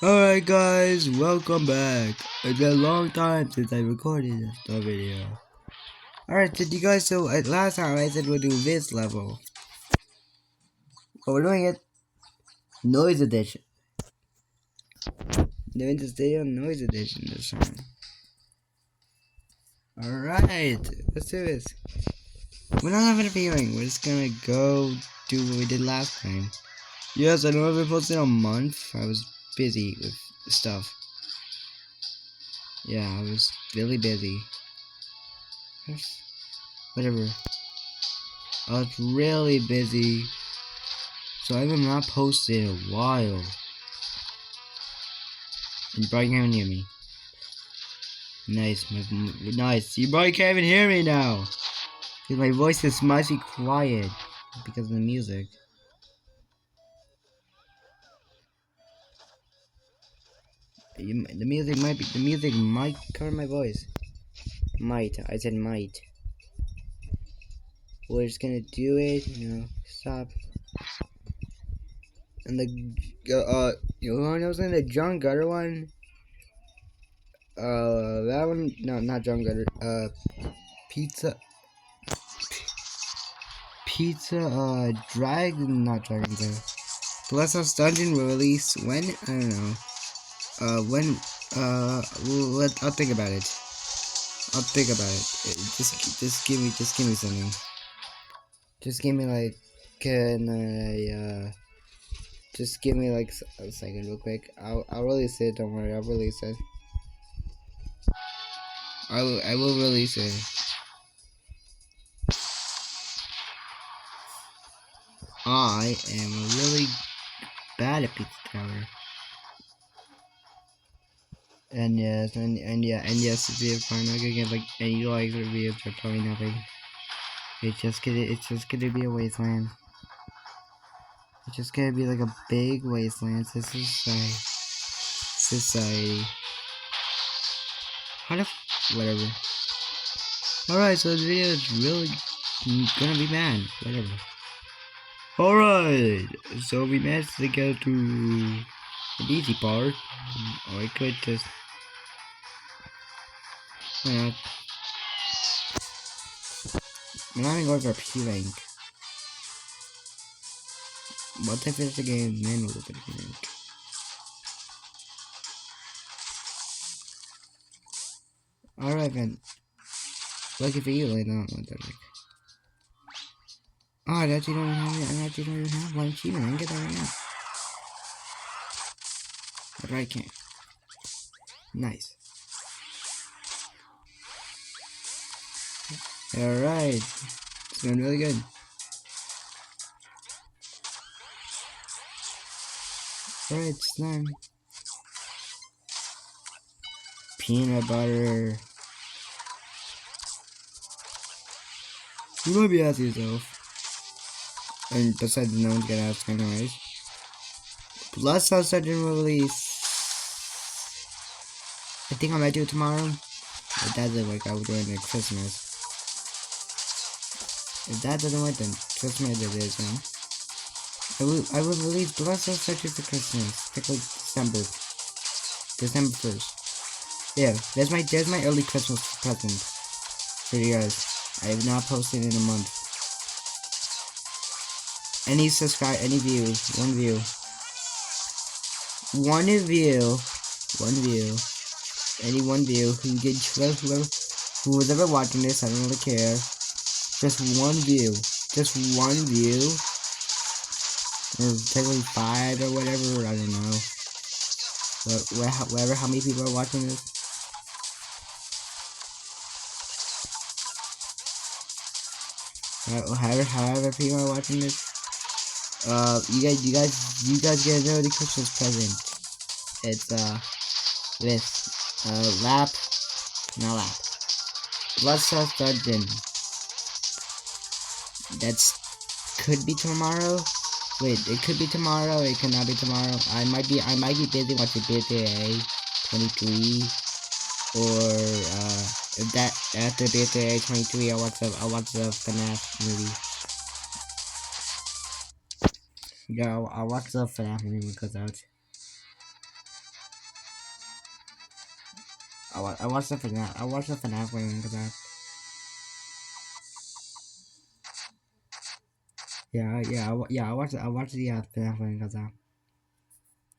Alright guys, welcome back. It's been a long time since I recorded a video. Alright, so you guys, last time I said we'll do this level. But we're doing it Noise Edition. Doing this video Noise Edition this time. Alright, let's do this. We're not having a viewing, we're just gonna go do what we did last time. Yes, I know I've been posting a month. I was busy with stuff. Yeah, I was really busy. Whatever. I was really busy, so I have not posted in a while. And you probably can't even hear me. Nice, nice. You probably can't even hear me now, because my voice is mostly quiet because of the music. The music might cover my voice. Might, I said might. We're just gonna do it, stop. And you know what's in the John Gutter one? That one, no, not John Gutter. Pizza, not Dragon Gutter. Bless Us Dungeon will release when? I don't know. I'll think about it. Just give me something. Just give me like, just give me like a second real quick. I'll release it, don't worry, I'll release it. I will release it. I am really bad at Pizza Tower. And yes, if you're fine, I'm gonna get like any likes or views or probably nothing. It's just gonna be a wasteland. It's just gonna be like a big wasteland. This is society. Whatever. Alright, so this video is really gonna be bad. Whatever. Alright, so we managed to get to the easy part. Or I could just... Why not? I'm not even going for P rank. Once I finish the game, then we'll go for the P rank. Alright then. Lucky for you, I don't want that rank. Oh, I actually don't even have one achievement. I can get that right now. But I can't. Nice. Alright. It's going really good. Alright, slime. Peanut butter. You might be asking yourself. And besides, no one's gonna ask anyways. Bless Us Dungeon release. I think I might do it tomorrow. If that doesn't work, I will do it at Christmas. If that doesn't work, then Christmas it is, I will release Bless Us Dungeon for Christmas. Pick like December 1st. Yeah, there's my early Christmas present for you guys. I have not posted in a month. Any views, one view. Any one view who who was ever watching this, I don't really care. Just one view. Or technically 5 or whatever, I don't know. But whatever, how many people are watching this? However people are watching this. You guys get an early Christmas present. It's this not lap. Bless Us Dungeon. Could be tomorrow. Wait, it could be tomorrow. It could not be tomorrow. I might be busy watching BTA 23, or if that after BTA 23, I'll watch the FNAF movie. Yeah, I'll watch the FNAF movie when it comes out. I watched the FNAF. I watched the FNAF one because I. Yeah, I watched the FNAF one because I.